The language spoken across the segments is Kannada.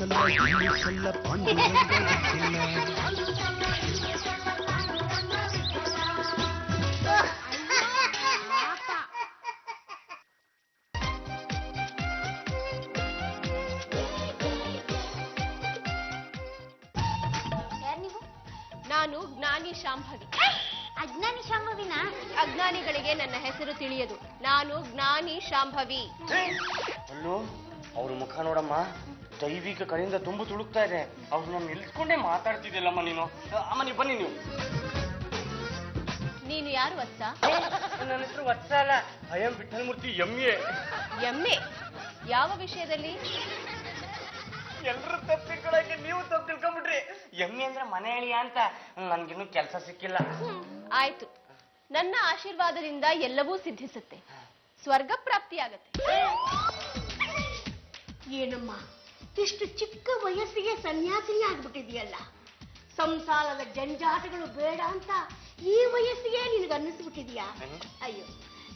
ಗೆಲ್ಲಿಸಲ್ಲ ಗೆಲ್ಲಿಸಲ್ಲ ಪಾಂಡುರಂಗ ಗೊತ್ತಿಲ್ಲ. ನಾನು ಜ್ಞಾನಿ ಶಾಂಭವಿ. ಅಜ್ಞಾನಿ ಶಾಂಭವಿನ? ಅಜ್ಞಾನಿಗಳಿಗೆ ನನ್ನ ಹೆಸರು ತಿಳಿಯದು. ನಾನು ಜ್ಞಾನಿ ಶಾಂಭವಿ. ಅಲ್ಲೋ ಅವ್ರ ಮುಖ ನೋಡಮ್ಮ, ದೈವಿಕ ಕಡೆಯಿಂದ ತುಂಬ ತುಳುಕ್ತಾ ಇದೆ. ಅವ್ರನ್ನ ನಿಲ್ಸ್ಕೊಂಡೇ ಮಾತಾಡ್ತಿದ್ಯಲ್ಲಮ್ಮ ನೀನು. ಅಮ್ಮ ನೀವು ಬನ್ನಿ. ನೀನು ಯಾರು ವತ್ಸ? ನನ್ನ ಹೆಸರು ವತ್ಸ ಅಲ್ಲ, ಐ ಆಮ್ ವಿಠ್ಠಲಮೂರ್ತಿ ಎಮ್ಮೆ. ಎಮ್ಮೆ? ಯಾವ ವಿಷಯದಲ್ಲಿ? ಎಲ್ರು ತಪ್ಪು ತಿಳ್ಕೊಳಕ್ಕೆ ನೀವು ತಪ್ಪು ತಿಳ್ಕೊಂಡ್ಬಿಟ್ರಿ. ಎಮ್ಮೆ ಅಂದ್ರೆ ಮನೆ ಅಳಿಯ ಅಂತ. ನನ್ಗಿನ್ನೂ ಕೆಲಸ ಸಿಕ್ಕಿಲ್ಲ. ಆಯ್ತು, ನನ್ನ ಆಶೀರ್ವಾದದಿಂದ ಎಲ್ಲವೂ ಸಿದ್ಧಿಸುತ್ತೆ, ಸ್ವರ್ಗ ಪ್ರಾಪ್ತಿಯಾಗತ್ತೆ. ಏನಮ್ಮ ಇಷ್ಟು ಚಿಕ್ಕ ವಯಸ್ಸಿಗೆ ಸನ್ಯಾಸಿನಿ ಆಗ್ಬಿಟ್ಟಿದೆಯಲ್ಲ. ಸಂಸಾರದ ಜಂಜಾಟಗಳು ಬೇಡ ಅಂತ ಈ ವಯಸ್ಸಿಗೆ ನಿನಗೆ ಅನ್ನಿಸ್ಬಿಟ್ಟಿದ್ಯಾ? ಅಯ್ಯೋ,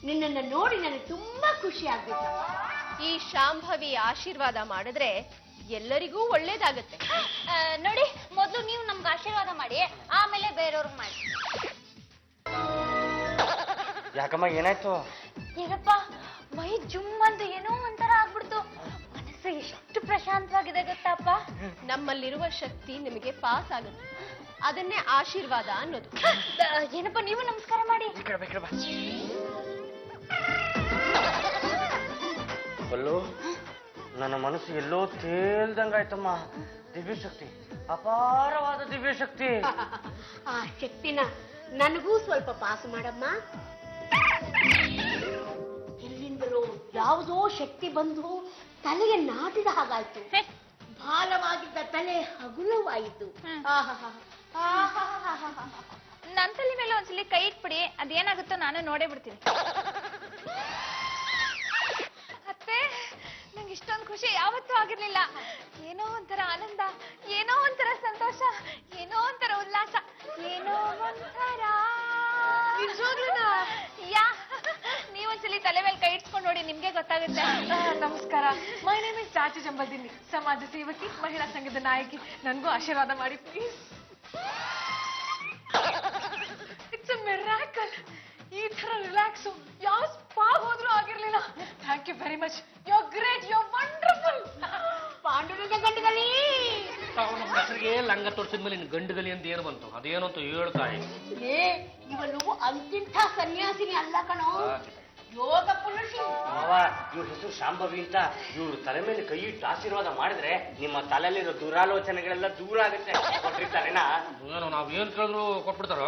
ನಿನ್ನನ್ನು ನೋಡಿ ನನಗೆ ತುಂಬಾ ಖುಷಿ ಆಗ್ಬಿಟ್ಟಮ್ಮ. ಈ ಶಾಂಭವಿ ಆಶೀರ್ವಾದ ಮಾಡಿದ್ರೆ ಎಲ್ಲರಿಗೂ ಒಳ್ಳೇದಾಗತ್ತೆ. ನೋಡಿ, ಮೊದಲು ನೀವು ನಮ್ಗೆ ಆಶೀರ್ವಾದ ಮಾಡಿ, ಆಮೇಲೆ ಬೇರೆಯವ್ರಿಗೆ ಮಾಡಿ. ಯಾಕಮ್ಮ ಏನಾಯ್ತು? ಏನಪ್ಪ ಮೈ ಜುಮ್ ಅಂತ ಏನೋ ಒಂಥರ ಆಗ್ಬಿಡ್ತು. ಮನಸ್ಸು ಎಷ್ಟು ಪ್ರಶಾಂತವಾಗಿದೆ ಗೊತ್ತಪ್ಪ. ನಮ್ಮಲ್ಲಿರುವ ಶಕ್ತಿ ನಿಮಗೆ ಪಾಸ್ ಆಗುತ್ತೆ, ಅದನ್ನೇ ಆಶೀರ್ವಾದ ಅನ್ನೋದು. ಏನಪ್ಪ ನೀವು ನಮಸ್ಕಾರ ಮಾಡಿ. ಅಲ್ಲೋ ನನ್ನ ಮನಸ್ಸು ಎಲ್ಲೋ ತೇಲ್ದಂಗಾಯ್ತಮ್ಮ. ದಿವ್ಯಶಕ್ತಿ, ಅಪಾರವಾದ ದಿವ್ಯಶಕ್ತಿ. ಆ ಶಕ್ತಿನ ನನಗೂ ಸ್ವಲ್ಪ ಪಾಸ್ ಮಾಡಮ್ಮ. ಎಲ್ಲಿಂದಲೋ ಯಾವುದೋ ಶಕ್ತಿ ಬಂದು ತಲೆಗೆ ನಾಟಿದ ಹಾಗಾಯ್ತು. ಭಾರವಾಗಿದ್ದ ತಲೆ ಹಗುರವಾಯಿತು. ನನ್ನ ತಲೆ ಮೇಲೆ ಒಂದ್ಸಲಿ ಕೈ ಇಟ್ಬಿಡಿ, ಅದೇನಾಗುತ್ತೋ ನಾನು ನೋಡೇ ಬಿಡ್ತೀನಿ. ಅತ್ತೆ, ನಂಗೆ ಇಷ್ಟೊಂದು ಖುಷಿ ಯಾವತ್ತೂ ಆಗಿರ್ಲಿಲ್ಲ. ಏನೋ ಒಂಥರ ಆನಂದ, ಏನೋ ಒಂಥರ ಸಂತೋಷ, ಏನೋ ಒಂಥರ ಉಲ್ಲಾಸ, ಏನೋ ಒಂಥರ. ನೀವೊಂದ್ಸಲಿ ತಲೆ ಮೇಲೆ ಕೈ ಇಟ್ಕೊಂಡು ನೋಡಿ, ನಿಮ್ಗೆ ಗೊತ್ತಾಗುತ್ತೆ. ನಮಸ್ಕಾರ, ಮೈ ನೇಮ್ ಇಸ್ ಚಾಚಿ ಜಂಬಲ್ದಿನ್ನಿ, ಸಮಾಜ ಸೇವಕಿ, ಮಹಿಳಾ ಸಂಘದ ನಾಯಕಿ. ನನಗೂ ಆಶೀರ್ವಾದ ಮಾಡಿ ಪ್ಲೀಸ್. It's a miracle. ಈ ತರ ರಿಲ್ಯಾಕ್ಸು ಯಾವ ಸ್ಪಾ ಹೋದ್ರೂ ಆಗಿರ್ಲಿಲ್ಲ. Thank you very much. You are great, you are wonderful. Panduranga ಗಂಡುಗಲಿ. ನಮ್ಮ ಹೆಸರಿಗೆ ಲಂಗ ತೋರಿಸಿದ್ಮೇಲೆ ನಿನ್ ಗಂಡುಗಲಿ ಅಂತ ಏನು ಬಂತು? ಅದೇನು ಅಂತ ಹೇಳ್ತಾಯಿ. ಇವನು ಅಂತಿಂಥ ಸನ್ಯಾಸಿನಿ ಅಲ್ಲ ಕಣೋ, ಯೋಗ ಪುರುಷಿ. ಇವ್ರ ಹೆಸರು ಶಾಂಭವಿ ಅಂತ. ಇವ್ರ ತಲೆ ಮೇಲೆ ಕೈ ಇಟ್ಟು ಆಶೀರ್ವಾದ ಮಾಡಿದ್ರೆ ನಿಮ್ಮ ತಲೆಯಲ್ಲಿರೋ ದುರಾಲೋಚನೆಗಳೆಲ್ಲ ದೂರ ಆಗುತ್ತೆ. ಕೊಟ್ಟಿರ್ತಾರೇನಾ? ಏನು ನಾವ್ ಏನ್ ಕೇಳಿದ್ರು ಕೊಟ್ಬಿಡ್ತಾರ?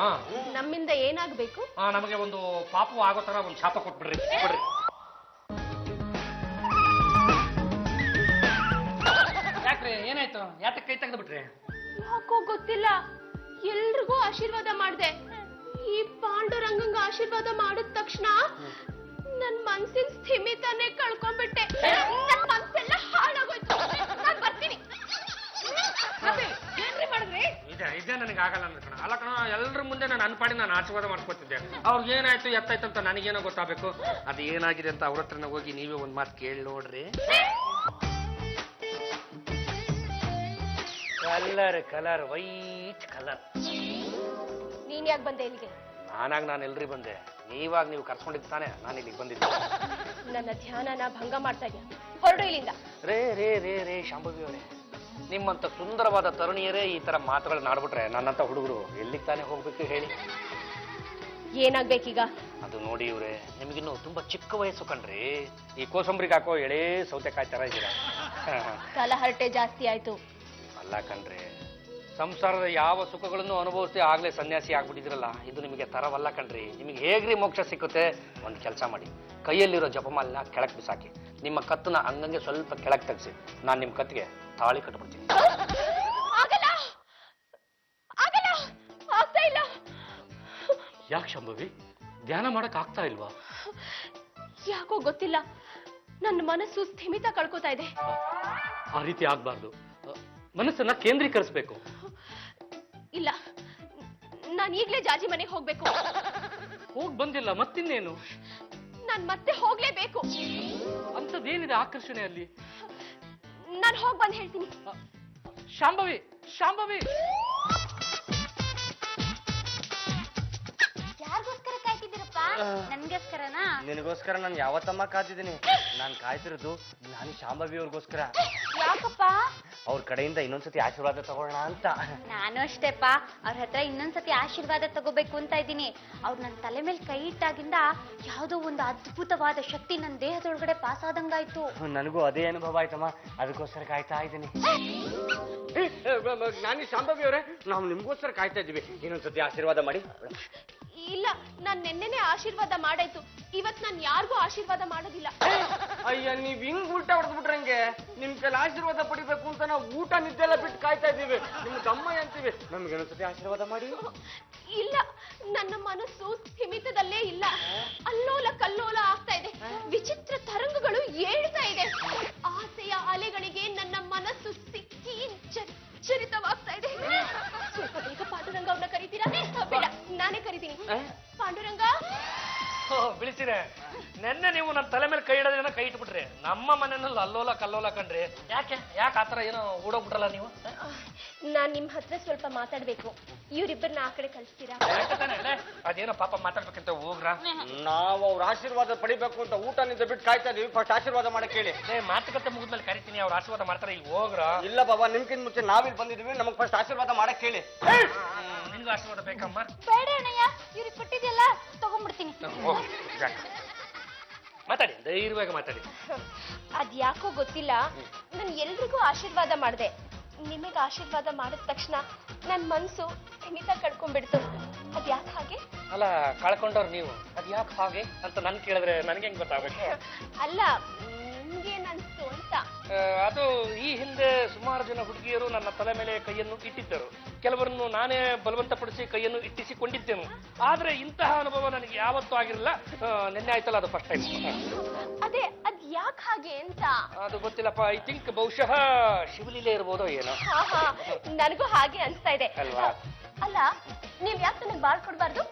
ನಮ್ಮಿಂದ ಏನಾಗಬೇಕು? ನಮಗೆ ಒಂದು ಪಾಪು ಆಗೋ ತರ ಒಂದು ಶಾಪ ಕೊಟ್ಬಿಡ್ರಿ. ಕೊಡ್ರಿ. ಯಾಕ್ರಿ ಏನಾಯ್ತು? ಯಾತಕ್ಕೆ ಕೈ ತೆಗೆದು ಬಿಟ್ರಿ? ಯಾಕೋ ಗೊತ್ತಿಲ್ಲ, ಎಲ್ರಿಗೂ ಆಶೀರ್ವಾದ ಮಾಡ್ದೆ. ಈ ಪಾಂಡುರಂಗಂಗ ಆಶೀರ್ವಾದ ಮಾಡಿದ ತಕ್ಷಣ ನನ್ ಮನ್ಸಿನ ಸ್ಥಿಮಿತನೇ ಕಳ್ಕೊಂಡ್ಬಿಟ್ಟೆ. ನನ್ ಮನ್ಸೆಲ್ಲ ಹಾಳಾಗೋಯ್ತು. ನಾನ್ ಬರ್ತೀನಿ. ಏನ್ರಿ ಮಾಡಿದ್ರಿ? ಇದೇ ನನಗೆ ಆಗಲ್ಲ ಅಂದ್ರೆ ಕಣ. ಅಲ್ಲ ಕಣ, ಎಲ್ರ ಮುಂದೆ ನಾನು ಅನ್ಪಾಡಿ ನಾನು ಆಶೀರ್ವಾದ ಮಾಡ್ಕೊತಿದ್ದೆ. ಅವ್ರಿಗೆ ಏನಾಯ್ತು ಎತ್ತಾಯ್ತು ಅಂತ ನನಗೇನೋ ಗೊತ್ತಾಗಬೇಕು. ಅದು ಏನಾಗಿದೆ ಅಂತ ಅವ್ರ ಹತ್ರನ ಹೋಗಿ ನೀವೇ ಒಂದ್ ಮಾತು ಕೇಳಿ ನೋಡ್ರಿ. Colour white colour. ನೀನ್ ಯಾಕೆ ಬಂದೆ ಇಲ್ಲಿಗೆ? ನಾನು ಎಲ್ರಿ ಬಂದೆ. ನೀವಾಗ ನೀವು ಕರ್ಸ್ಕೊಂಡಿದ್ದು ತಾನೆ ನಾನು ಇಲ್ಲಿಗೆ ಬಂದಿದ್ದೆ. ನನ್ನ ಧ್ಯಾನನ ಭಂಗ ಮಾಡ್ತಾ ಇದ್ಯಾ, ಹೊರಡು ಇಲ್ಲಿಂದ. ರೇ ಶಾಂಭವಿ ಅವರೇ, ನಿಮ್ಮಂತ ಸುಂದರವಾದ ತರುಣಿಯರೇ ಈ ತರ ಮಾತುಗಳನ್ನ ಆಡ್ಬಿಟ್ರೆ ನನ್ನಂತ ಹುಡುಗರು ಎಲ್ಲಿಗೆ ತಾನೇ ಹೋಗ್ಬೇಕು ಹೇಳಿ? ಏನಾಗ್ಬೇಕೀಗ? ಅದು ನೋಡಿ ಇವ್ರೆ, ನಿಮಗಿನ್ನು ತುಂಬಾ ಚಿಕ್ಕ ವಯಸ್ಸು ಕಣ್ರಿ. ಈ ಕೋಸಂಬರಿಗೆ ಹಾಕೋ ಎಳೆ ಸೌತೆಕಾಯಿ ತರ ಇದ್ದೀರಾ. ತಲಹರಟೆ ಜಾಸ್ತಿ ಆಯ್ತು. ಅಲ್ಲ ಕಣ್ರಿ, ಸಂಸಾರದ ಯಾವ ಸುಖಗಳನ್ನು ಅನುಭವಿಸಿ ಆಗ್ಲೇ ಸನ್ಯಾಸಿ ಆಗ್ಬಿಟ್ಟಿದ್ರಲ್ಲ, ಇದು ನಿಮಗೆ ತರವಲ್ಲ ಕಣ್ರಿ. ನಿಮಗೆ ಹೇಗ್ರಿ ಮೋಕ್ಷ ಸಿಕ್ಕುತ್ತೆ? ಒಂದು ಕೆಲಸ ಮಾಡಿ, ಕೈಯಲ್ಲಿರೋ ಜಪಮಾಲಿನ ಕೆಳಕ್ ಬಿಸಾಕಿ, ನಿಮ್ಮ ಕತ್ತನ್ನ ಹಂಗಂಗೆ ಸ್ವಲ್ಪ ಕೆಳಕ್ ತೆಗ್ಸಿ, ನಾನು ನಿಮ್ಮ ಕತ್ತಿಗೆ ತಾಳಿ ಕಟ್ಬಿಡ್ತೀನಿ. ಆಗ್ತಾ ಇಲ್ಲ. ಯಾಕೆ ಶಾಂಭವಿ, ಧ್ಯಾನ ಮಾಡಕ್ ಆಗ್ತಾ ಇಲ್ವಾ? ಯಾಕೋ ಗೊತ್ತಿಲ್ಲ, ನನ್ನ ಮನಸ್ಸು ಸ್ಥಿಮಿತ ಕಳ್ಕೊತಾ ಇದೆ. ಆ ರೀತಿ ಆಗ್ಬಾರ್ದು, ಮನಸ್ಸನ್ನ ಕೇಂದ್ರೀಕರಿಸಬೇಕು. ಇಲ್ಲ, ನಾನು ಈಗ್ಲೇ ಜಾಜಿ ಮನೆಗೆ ಹೋಗ್ಬೇಕು. ಹೋಗ್ ಬಂದಿಲ್ಲ ಮತ್ತಿನ್ನೇನು? ನಾನ್ ಮತ್ತೆ ಹೋಗ್ಲೇಬೇಕು. ಅಂತದೇನಿದೆ ಆಕರ್ಷಣೆ ಅಲ್ಲಿ? ನಾನು ಹೋಗಿ ಬಂದು ಹೇಳ್ತೀನಿ. ಶಾಂಭವಿ ಶಾಂಭವಿ ಯಾರಿಗೋಸ್ಕರ ಕಾಯ್ತಿದ್ದೀರಪ್ಪ? ನನ್ಗೋಸ್ಕರನಾ? ನಿನಗೋಸ್ಕರ ನಾನು ಯಾವತ್ತಮ್ಮ ಕಾದಿದ್ದೀನಿ. ನಾನು ಕಾಯ್ತಿರೋದು ನಾನು ಶಾಂಭವಿ ಅವ್ರಿಗೋಸ್ಕರ. ಯಾಕಪ್ಪ? ಅವ್ರ ಕಡೆಯಿಂದ ಇನ್ನೊಂದ್ಸತಿ ಆಶೀರ್ವಾದ ತಗೊಳ್ಳೋಣ ಅಂತ. ನಾನು ಅಷ್ಟೇಪ್ಪ, ಅವ್ರ ಹತ್ರ ಇನ್ನೊಂದ್ಸತಿ ಆಶೀರ್ವಾದ ತಗೋಬೇಕು ಅಂತ ಇದ್ದೀನಿ. ಅವ್ರು ನನ್ನ ತಲೆ ಮೇಲೆ ಕೈ ಇಟ್ಟಾಗಿಂದ ಯಾವುದೋ ಒಂದು ಅದ್ಭುತವಾದ ಶಕ್ತಿ ನನ್ನ ದೇಹದೊಳಗಡೆ ಪಾಸ್ ಆದಂಗಾಯ್ತು. ನನಗೂ ಅದೇ ಅನುಭವ ಆಯ್ತಮ್ಮ, ಅದಕ್ಕೋಸ್ಕರ ಕಾಯ್ತಾ ಇದ್ದೀನಿ. ನಾನು ಶಾಂಭವಿ ಅವರೇ, ನಾವು ನಿಮ್ಗೋಸ್ಕರ ಕಾಯ್ತಾ ಇದ್ದೀವಿ. ಇನ್ನೊಂದ್ಸತಿ ಆಶೀರ್ವಾದ ಮಾಡಿ. ಇಲ್ಲ, ನಾನ್ ನೆನ್ನೆನೆ ಆಶೀರ್ವಾದ ಮಾಡಾಯ್ತು. ಇವತ್ ನಾನು ಯಾರಿಗೂ ಆಶೀರ್ವಾದ ಮಾಡೋದಿಲ್ಲ. ಅಯ್ಯ, ನೀವ್ ಹಿಂಗ್ ಊಟ ಹೊಡೆದ್ಬಿಟ್ರಂಗೆ. ನಿಮ್ ಕೈಲಿ ಆಶೀರ್ವಾದ ಪಡಿಬೇಕು ಅಂತ ನಾವು ಊಟ ನಿದ್ದೆಲ್ಲ ಬಿಟ್ಟು ಕಾಯ್ತಾ ಇದ್ದೀವಿ. ನಿಮ್ ದಮ್ಮ ಅಂತೀವಿ, ನಮ್ಗೆ ಇನ್ನೊಂದ್ಸತಿ ಆಶೀರ್ವಾದ ಮಾಡಿ. ಇಲ್ಲ, ನನ್ನ ಮನಸ್ಸು ಸ್ಥಿಮಿತದಲ್ಲೇ ಇಲ್ಲ. ಅಲ್ಲೋಲ ಕಲ್ಲೋಲ ಆಗ್ತಾ ಇದೆ. ವಿಚಿತ್ರ ತರಂಗಗಳು ಏಳ್ತಾ ಇದೆ. ಆಸೆಯ ಅಲೆಗಳಿಗೆ ನನ್ನ ಮನಸ್ಸು ಸಿಕ್ಕಿ ಜರ್ಜರಿತವಾಗ್ತಾ ಇದೆ. ಸ್ವಲ್ಪ ಬೇಗ ಪಾಂಡುರಂಗ ಅವ್ರನ್ನ ಕರೀತೀರಾ? ಬೇಡ, ನಾನೇ ಕರಿತೀನಿ. ಪಾಂಡುರಂಗ, ಬಿಳಿಸಿರೆ, ನೆನ್ನೆ ನೀವು ನನ್ನ ತಲೆ ಮೇಲೆ ಕೈ ಇಡೋದೇನೋ ಕೈ ಇಟ್ಬಿಟ್ರಿ. ನಮ್ಮ ಮನೆಯಲ್ಲಿ ಅಲ್ಲೋಲ ಕಲ್ಲೋಲ ಕಂಡ್ರಿ. ಯಾಕೆ ಆತರ ಏನೋ ಓಡೋಗ್ಬಿಟ್ರಲ್ಲ ನೀವು? ನಾನ್ ನಿಮ್ ಹತ್ರ ಸ್ವಲ್ಪ ಮಾತಾಡ್ಬೇಕು. ಇವ್ರಿಬ್ಬರನ್ನ ಆ ಕಡೆ ಕಳಿಸ್ತೀರಾ? ಅದೇನೋ ಪಾಪ ಮಾತಾಡ್ಬೇಕಂತ ಹೋಗ್ರ. ನಾವು ಅವ್ರ ಆಶೀರ್ವಾದ ಪಡಿಬೇಕು ಅಂತ ಊಟ ನಿದ್ದೆ ಬಿಟ್ಟು ಕಾಯ್ತಾ ಇದೀವಿ. ಫಸ್ಟ್ ಆಶೀರ್ವಾದ ಮಾಡಕ್ ಹೇಳಿ. ಮಾತುಕತೆ ಮುಗಿದ್ಮೇಲೆ ಕರಿತೀನಿ, ಅವ್ರ ಆಶೀರ್ವಾದ ಮಾಡ್ತಾರೆ. ಈಗ ಹೋಗ್ರ. ಇಲ್ಲ ಬಾಬಾ, ನಿಮ್ಗಿಂತ ಮುಂಚೆ ನಾವಿಲ್ಲಿ ಬಂದಿದೀವಿ. ನಮಗ್ ಫಸ್ಟ್ ಆಶೀರ್ವಾದ ಮಾಡಕ್ ಹೇಳಿ. ನಿಮ್ಗೂ ಆಶೀರ್ವಾದ ಬೇಕಮ್ಮ? ಬೇಡ ಅಣ್ಣಯ್ಯ, ಇವ್ರಿಗೆ ಕೊಟ್ಟಿದ್ಯಲ್ಲ ತಗೊಂಡ್ಬಿಡ್ತೀನಿ. ಮಾತಾಡಿ, ಧೈರ್ಯವಾಗಿ ಮಾತಾಡಿ. ಅದ್ಯಾಕೋ ಗೊತ್ತಿಲ್ಲ, ನಾನು ಎಲ್ರಿಗೂ ಆಶೀರ್ವಾದ ಮಾಡಿದೆ. ನಿಮಗೆ ಆಶೀರ್ವಾದ ಮಾಡಿದ ತಕ್ಷಣ ನನ್ನ ಮನ್ಸು ಸ್ಥಿಮಿತ ಕಳ್ಕೊಂಡ್ಬಿಡ್ತು. ಅದ್ಯಾಕೆ ಹಾಗೆ? ಅಲ್ಲ, ಕಳ್ಕೊಂಡವ್ರು ನೀವು, ಅದ್ಯಾಕೆ ಹಾಗೆ ಅಂತ ನನ್ ಕೇಳಿದ್ರೆ ನನ್ಗೆ ಹೆಂಗ್ ಗೊತ್ತಾಗಬೇಕು? ಅಲ್ಲ, ನಿಮ್ಗೇನನ್ಸ್ತು ಅಂತ. ಅದು ಈ ಹಿಂದೆ ಸುಮಾರು ಜನ ಹುಡುಗಿಯರು ನನ್ನ ತಲೆ ಮೇಲೆ ಕೈಯನ್ನು ಇಟ್ಟಿದ್ದರು. ಕೆಲವರನ್ನು ನಾನೇ ಬಲವಂತಪಡಿಸಿ ಕೈಯನ್ನು ಇಟ್ಟಿಸಿಕೊಂಡಿದ್ದೆನು. ಆದ್ರೆ ಇಂತಹ ಅನುಭವ ನನಗೆ ಯಾವತ್ತೂ ಆಗಿರಲಿಲ್ಲ. ನಿನ್ನೆ ಆಯ್ತಲ್ಲ, ಅದು ಫಸ್ಟ್ ಟೈಮ್. ಅದೇ, ಅದ್ ಯಾಕೆ ಹಾಗೆ ಅಂತ ಅದು ಗೊತ್ತಿಲ್ಲಪ್ಪ. ಐ ಥಿಂಕ್ ಬಹುಶಃ ಶಿವಲೀಲೆ ಇರ್ಬೋದೋ ಏನೋ. ಹಾ, ನನಗೂ ಹಾಗೆ ಅನ್ಸ್ತಾ ಇದೆ. ಅಲ್ವಾ? ಅಲ್ಲ, ನೀವ್ ಯಾಕೆ ನನಗೆ ಬಾಳ್ಕೊಡ್ಬಾರ್ದು?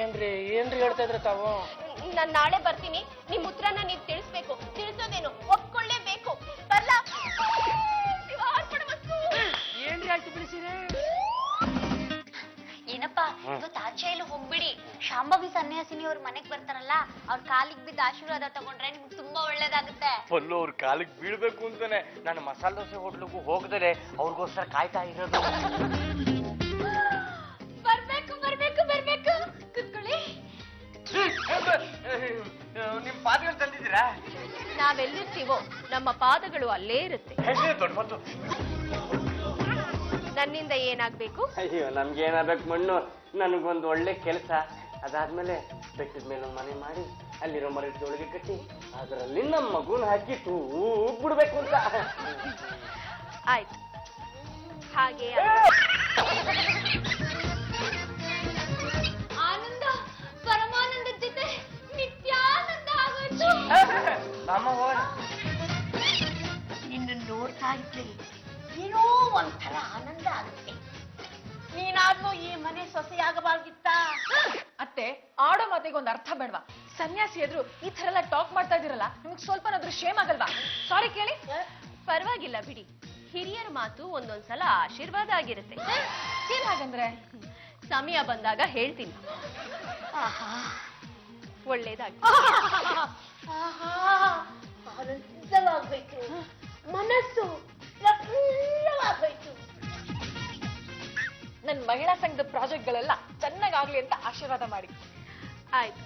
ಏನ್ರಿ ಹೇಳ್ತಾ ಇದ್ರೆ ತಾವು? ನಾನ್ ನಾಳೆ ಬರ್ತೀನಿ. ನಿಮ್ ಉತ್ತರನ ನೀವ್ ತಿಳಿಸ್ಬೇಕು. ತಿಳಿಸೋದೇನು? ಒಪ್ಕೊಳ್ಳೇಬೇಕು. ಬರ್ಲ? ಏನ್ರಿ ಆಯ್ತು ಬಿಡಿಸಿದೆ? ಏನಪ್ಪಾ, ಇವತ್ತು ಆಚೆ ಎಲ್ಲ ಹೋಗ್ಬಿಡಿ. ಶಾಂಭವಿ ಸನ್ಯಾಸಿನಿ ಅವ್ರ ಮನೆಗ್ ಬರ್ತಾರಲ್ಲ, ಅವ್ರ ಕಾಲಿಗೆ ಬಿದ್ದು ಆಶೀರ್ವಾದ ತಗೊಂಡ್ರೆ ನಿಮ್ಗೆ ತುಂಬಾ ಒಳ್ಳೇದಾಗುತ್ತೆ. ಫುಲ್ಲು ಅವ್ರ ಕಾಲಿಗೆ ಬೀಳ್ಬೇಕು ಅಂತಾನೆ ನಾನು ಮಸಾಲೆ ದೋಸೆ ಹೋಟ್ಲಿಗೂ ಹೋಗದೆ ಅವ್ರಿಗೋಸ್ಕರ ಕಾಯ್ತಾ ಇರೋದು. ಬರ್ಬೇಕು ಬರ್ಬೇಕು ಬರ್ಬೇಕು, ಕುತ್ಕೊಳ್ಳಿ. ನಿಮ್ ಪಾದಗಳು ತಂದಿದ್ದೀರಾ? ನಾವೆಲ್ಲಿರ್ತೀವೋ ನಮ್ಮ ಪಾದಗಳು ಅಲ್ಲೇ ಇರುತ್ತೆ. ದೊಡ್ಡ ಮಾತು. ನನ್ನಿಂದ ಏನಾಗ್ಬೇಕು? ಅಯ್ಯೋ, ನಮ್ಗೆ ಏನಾಗ್ಬೇಕು ಮಣ್ಣು. ನನಗೊಂದು ಒಳ್ಳೆ ಕೆಲಸ, ಅದಾದ್ಮೇಲೆ ಬೆಟ್ಟದ ಮೇಲೆ ಒಂದು ಮನೆ ಮಾಡಿ ಅಲ್ಲಿರೋ ಮರದೊಳಗೆ ಕಟ್ಟಿ ಅದರಲ್ಲಿ ನಮ್ಮ ಮಗುನ ಹಾಕಿ ಬಿಡ್ಬೇಕು ಅಂತ. ಆಯ್ತು, ಹಾಗೆ ಆನಂದ ಪರಮಾನಂದ ಜೊತೆ ನಿತ್ಯಾನಂದ ಆಗೋಯ್ತು. ಅಮ್ಮ ಹೋಗೋಣ. ನಿನ್ನ ನೋಡ್ತಾ ಇದ್ರೆ ಏನೋ ಒಂಥರ ಆನಂದ ಆಗುತ್ತೆ. ನೀನಾದ್ರೂ ಈ ಮನೆ ಸೊಸೆಯಾಗಬಾರ್ದಿತ್ತ? ಅತ್ತೆ, ಆಡೋ ಮಾತಿಗೆ ಒಂದು ಅರ್ಥ ಬೇಡವಾ? ಸನ್ಯಾಸಿ ಎದುರು ಈ ತರ ಎಲ್ಲ ಟಾಕ್ ಮಾಡ್ತಾ ಇದ್ದೀರಲ್ಲ, ನಿಮ್ಗೆ ಸ್ವಲ್ಪನಾದ್ರೂ ಶೇಮ್ ಆಗಲ್ವಾ? ಸಾರಿ ಕೇಳಿ. ಪರವಾಗಿಲ್ಲ ಬಿಡಿ, ಹಿರಿಯರ ಮಾತು ಒಂದೊಂದ್ಸಲ ಆಶೀರ್ವಾದ ಆಗಿರುತ್ತೆ. ಏನ್ ಹಾಗಂದ್ರೆ? ಸಮಯ ಬಂದಾಗ ಹೇಳ್ತೀನಿ. ಒಳ್ಳೇದಾಗಿ. ಆನಂದವಾಗೋಯ್ತು, ಮನಸ್ಸು ಪ್ರಫುಲ್ಲವಾಗೋಯ್ತು. ನನ್ ಮಹಿಳಾ ಸಂಘದ ಪ್ರಾಜೆಕ್ಟ್ಗಳೆಲ್ಲ ಚೆನ್ನಾಗಾಗ್ಲಿ ಅಂತ ಆಶೀರ್ವಾದ ಮಾಡಿ. ಆಯ್ತು,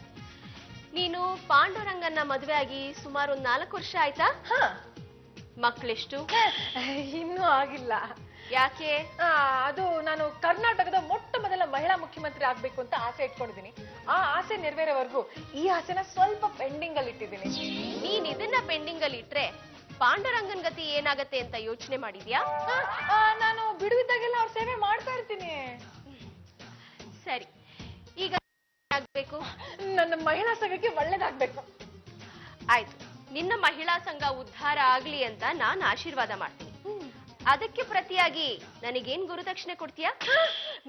ನೀನು ಪಾಂಡುರಂಗನ್ನ ಮದುವೆ ಆಗಿ ಸುಮಾರು 4 ವರ್ಷ ಆಯ್ತಾ? ಮಕ್ಕಳೆಷ್ಟು? ಇನ್ನೂ ಆಗಿಲ್ಲ. ಯಾಕೆ? ಅದು ನಾನು ಕರ್ನಾಟಕದ ಮೊಟ್ಟ ಮೊದಲ ಮಹಿಳಾ ಮುಖ್ಯಮಂತ್ರಿ ಆಗ್ಬೇಕು ಅಂತ ಆಸೆ ಇಟ್ಕೊಂಡಿದ್ದೀನಿ. ಆ ಆಸೆ ನೆರವೇರೋವರೆಗೂ ಈ ಆಸೆನ ಸ್ವಲ್ಪ ಪೆಂಡಿಂಗ್ ಅಲ್ಲಿ ಇಟ್ಟಿದ್ದೀನಿ. ನೀನ್ ಇದನ್ನ ಪೆಂಡಿಂಗ್ ಅಲ್ಲಿ ಇಟ್ರೆ ಪಾಂಡುರಂಗನ್ ಗತಿ ಏನಾಗತ್ತೆ ಅಂತ ಯೋಚನೆ ಮಾಡಿದ್ಯಾ? ನಾನು ಬಿಡುವಿದ್ದಾಗೆಲ್ಲ ಅವ್ರ ಸೇವೆ ಮಾಡ್ತಾ ಇರ್ತೀನಿ. ಸರಿ, ಈಗ ಆಗ್ಬೇಕು? ನನ್ನ ಮಹಿಳಾ ಸಂಘಕ್ಕೆ ಒಳ್ಳೇದಾಗ್ಬೇಕು. ಆಯ್ತು, ನಿನ್ನ ಮಹಿಳಾ ಸಂಘ ಉದ್ಧಾರ ಆಗ್ಲಿ ಅಂತ ನಾನು ಆಶೀರ್ವಾದ ಮಾಡ್ತೀನಿ. ಅದಕ್ಕೆ ಪ್ರತಿಯಾಗಿ ನನಗೇನ್ ಗುರುದಕ್ಷಿಣೆ ಕೊಡ್ತೀಯಾ?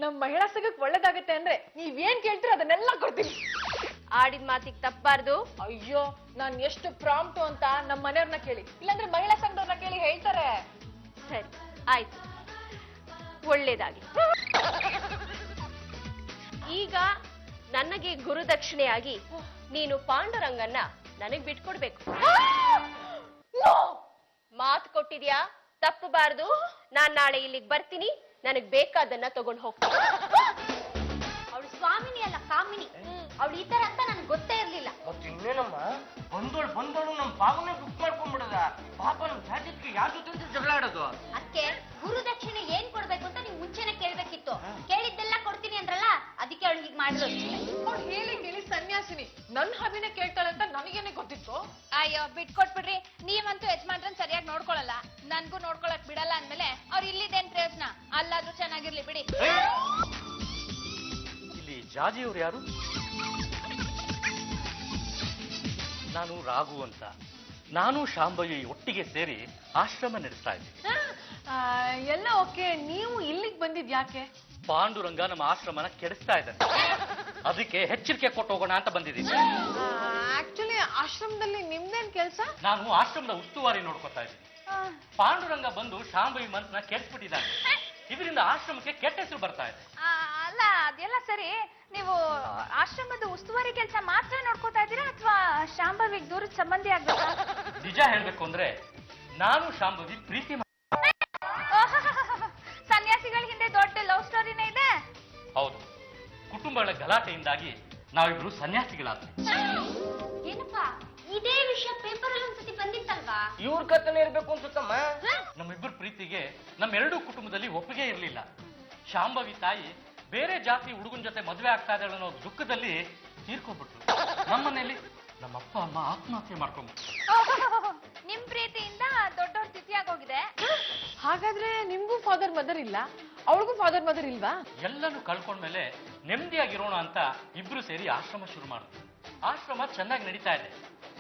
ನಮ್ಮ ಮಹಿಳಾ ಸಂಘಕ್ಕೆ ಒಳ್ಳೇದಾಗತ್ತೆ ಅಂದ್ರೆ ನೀವೇನ್ ಕೇಳ್ತೀರೋ ಅದನ್ನೆಲ್ಲ ಕೊಡ್ತೀನಿ. ಆಡಿದ ಮಾತಿಗೆ ತಪ್ಪಾರ್ದು. ಅಯ್ಯೋ ನಾನ್ ಎಷ್ಟು ಪ್ರಾಂಪ್ಟು ಅಂತ ನಮ್ಮ ಮನೆಯವ್ರನ್ನ ಕೇಳಿ, ಇಲ್ಲಾಂದ್ರೆ ಮಹಿಳಾ ಸಂಘದವ್ರನ್ನ ಕೇಳಿ ಹೇಳ್ತಾರೆ. ಸರಿ ಆಯ್ತು, ಒಳ್ಳೇದಾಗಿ. ಈಗ ನನಗೆ ಗುರುದಕ್ಷಿಣೆಯಾಗಿ ನೀನು ಪಾಂಡುರಂಗನ್ನ ನನಗ್ ಬಿಟ್ಕೊಡ್ಬೇಕು. ಮಾತು ಕೊಟ್ಟಿದ್ಯಾ, ತಪ್ಪಬಾರ್ದು. ನಾನ್ ನಾಳೆ ಇಲ್ಲಿಗೆ ಬರ್ತೀನಿ, ನನಗ್ ಬೇಕಾದನ್ನ ತಗೊಂಡ್ ಹೋಗ್ತೀನಿ. ಅವಳು ಸ್ವಾಮಿನಿ ಅಲ್ಲ ಕಾಮಿನಿ. ಅವಳು ಈ ತರ ಅಂತ ನನ್ಗೆ ಗೊತ್ತೇ ಇರ್ಲಿಲ್ಲ. ಮತ್ತೆ ಇನ್ನೇನಮ್ಮ, ಬಂದೋಳು ನಮ್ ಬಾಬನೇ ಬುಕ್ ಮಾಡ್ಕೊಂಡ್ಬಿಡದ. ಪಾಪ ನಮ್ ಜಾತಿಗೆ ಯಾರ ಜೊತೆ ಜಗಳ ಆಡೋದು? ಅದಕ್ಕೆ ಗುರುದಕ್ಷಿಣೆ ಏನ್ ಕೊಡ್ಬೇಕು ಅಂತ ನೀವು ಮುಂಚೆನೆ ಕೇಳ್ಬೇಕಿತ್ತು. ಕೇಳಿದ್ದೆಲ್ಲ ಕೊಡ್ತೀನಿ ಅಂದ್ರಲ್ಲ, ಅದಕ್ಕೆ ಅವಳು ಹೀಗೆ ಮಾಡಿದ್ರು. ಅವ್ಳು ಹೇಳಿ ಕೇಳಿ ಸನ್ಯಾಸಿನಿ ನನ್ ಹಬಿನೇ ಕೇಳ್ತಾಳೆ ಅಂತ ನನಗೇನೆ ಗೊತ್ತಿತ್ತು. ಅಯ್ಯೋ ಬಿಟ್ಕೊಟ್ಬಿಡ್ರಿ, ನೀವಂತೂ ಯಜಮಾನ್ರನ್ ಸರಿಯಾಗಿ ನೋಡ್ಕೊಳಲ್ಲ, ನನ್ಗೂ ನೋಡ್ಕೊಳಕ್ ಬಿಡಲ್ಲ ಅಂದ್ಮೇಲೆ ಅವ್ರು ಇಲ್ಲಿದೇನ್ ಪ್ರಯೋಜನ? ಅಲ್ಲಾದ್ರೂ ಚೆನ್ನಾಗಿರ್ಲಿ ಬಿಡಿ. ಇಲ್ಲಿ ಜಾಜಿಯವ್ರು ಯಾರು? ನಾನು ರಾಘು ಅಂತ. ನಾನು ಶಾಂಭವಿ ಒಟ್ಟಿಗೆ ಸೇರಿ ಆಶ್ರಮ ನಡೆಸ್ತಾ ಇದ್ದೀನಿ. ಎಲ್ಲ ಓಕೆ, ನೀವು ಇಲ್ಲಿಗೆ ಬಂದಿದ್ ಯಾಕೆ? ಪಾಂಡುರಂಗ ನಮ್ಮ ಆಶ್ರಮನ ಕೆಡಿಸ್ತಾ ಇದ್ದಾನೆ, ಅದಕ್ಕೆ ಎಚ್ಚರಿಕೆ ಕೊಟ್ಟು ಹೋಗೋಣ ಅಂತ ಬಂದಿದ್ದೀನಿ. ಆಕ್ಚುಲಿ ಆಶ್ರಮದಲ್ಲಿ ನಿಮ್ದೇನ್ ಕೆಲ್ಸ? ನಾನು ಆಶ್ರಮದ ಉಸ್ತುವಾರಿ ನೋಡ್ಕೊತಾ ಇದ್ದೀನಿ. ಪಾಂಡುರಂಗ ಬಂದು ಶಾಂಭವಿ ಮನ್ಸನ್ನ ಕೆಡಿಸ್ಬಿಟ್ಟಿದ್ದಾನೆ. ಇದರಿಂದ ಆಶ್ರಮಕ್ಕೆ ಕೆಟ್ಟ ಹೆಸರು ಬರ್ತಾ ಇದೆ. ಅಲ್ಲ ಅದೆಲ್ಲ ಸರಿ, ನೀವು ಆಶ್ರಮದ ಉಸ್ತುವಾರಿ ಕೆಲಸ ಮಾತ್ರ ನೋಡ್ಕೋತಾ ಇದ್ದೀರಾ ಅಥವಾ ಶಾಂಭವಿಗೆ ದೂರದ ಸಂಬಂಧಿ ಆಗ್ಬೇಕಾ? ನಿಜ ಹೇಳ್ಬೇಕು ಅಂದ್ರೆ ನಾನು ಶಾಂಭವಿ ಪ್ರೀತಿ ಸನ್ಯಾಸಿಗಳ ಹಿಂದೆ ದೊಡ್ಡ ಲವ್ ಸ್ಟೋರಿನೇ ಇದೆ. ಹೌದು, ಕುಟುಂಬಗಳ ಗಲಾಟೆಯಿಂದಾಗಿ ನಾವಿಬ್ರು ಸನ್ಯಾಸಿಗಳಾದ್ವಿ. ಏನಪ್ಪಾ ಇದೇ ವಿಷಯ ಪೇಪರ್ ಅಲ್ಲಿ ಒಂದ್ಸತಿ ಬಂದಿತ್ತಲ್ವಾ? ಇವ್ರ ಕಥನೆ ಇರ್ಬೇಕು ಅನ್ಸುತ್ತಮ್ಮ. ನಮ್ಮಿಬ್ಬರ ಪ್ರೀತಿಗೆ ನಮ್ಮೆರಡೂ ಕುಟುಂಬದಲ್ಲಿ ಒಪ್ಪಿಗೆ ಇರಲಿಲ್ಲ. ಶಾಂಭವಿ ತಾಯಿ ಬೇರೆ ಜಾತಿ ಹುಡುಗನ ಜೊತೆ ಮದುವೆ ಆಗ್ತಾ ಇದ್ದಾಳೆ ಅನ್ನೋ ದುಃಖದಲ್ಲಿ ತೀರ್ಕೊಂಡ್ಬಿಟ್ರು. ನಮ್ಮನೇಲಿ ನಮ್ಮಪ್ಪ ಅಮ್ಮ ಆತ್ಮಹತ್ಯೆ ಮಾಡ್ಕೊಂಡ್ಬಿಟ್ರು. ನಿಮ್ ಪ್ರೀತಿಯಿಂದ ದೊಡ್ಡವ್ರ ತಿಥಿಯಾಗೋಗಿದೆ. ಹಾಗಾದ್ರೆ ನಿಮ್ಗೂ ಫಾದರ್ ಮದರ್ ಇಲ್ಲ, ಅವಳಿಗೂ ಫಾದರ್ ಮದರ್ ಇಲ್ವಾ? ಎಲ್ಲನೂ ಕಳ್ಕೊಂಡ್ಮೇಲೆ ನೆಮ್ಮದಿಯಾಗಿರೋಣ ಅಂತ ಇಬ್ರು ಸೇರಿ ಆಶ್ರಮ ಶುರು ಮಾಡಿದ್ರು. ಆಶ್ರಮ ಚೆನ್ನಾಗಿ ನಡೀತಾ ಇದೆ,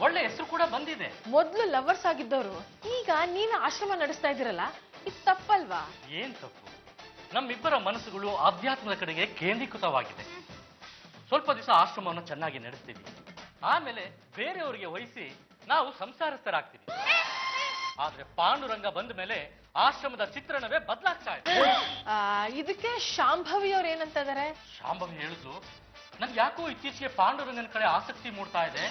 ಒಳ್ಳೆ ಹೆಸರು ಕೂಡ ಬಂದಿದೆ. ಮೊದ್ಲು ಲವರ್ಸ್ ಆಗಿದ್ದವರು ಈಗ ನೀವೇ ಆಶ್ರಮ ನಡೆಸ್ತಾ ಇದ್ದೀರಲ್ಲ, ಇದು ತಪ್ಪಲ್ವಾ? ಏನ್ ತಪ್ಪು? ನಮ್ಮಿಬ್ಬರ ಮನಸ್ಸುಗಳು ಆಧ್ಯಾತ್ಮದ ಕಡೆಗೆ ಕೇಂದ್ರೀಕೃತವಾಗಿದೆ. ಸ್ವಲ್ಪ ದಿವಸ ಆಶ್ರಮವನ್ನು ಚೆನ್ನಾಗಿ ನಡೆಸ್ತೀವಿ, ಆಮೇಲೆ ಬೇರೆಯವರಿಗೆ ವಹಿಸಿ ನಾವು ಸಂಸಾರಸ್ಥರಾಗ್ತೀವಿ. ಆದ್ರೆ ಪಾಂಡುರಂಗ ಬಂದ ಮೇಲೆ ಆಶ್ರಮದ ಚಿತ್ರಣವೇ ಬದಲಾಗ್ತಾ ಇದೆ. ಇದಕ್ಕೆ ಶಾಂಭವಿ ಅವ್ರು ಏನಂತ ಇದಾರೆ? ಶಾಂಭವಿ ಹೇಳಿದ್ಲು, ನನ್ಗೆ ಯಾಕೋ ಇತ್ತೀಚೆಗೆ ಪಾಂಡುರಂಗನ ಕಡೆ ಆಸಕ್ತಿ ಮೂಡ್ತಾ ಇದೆ.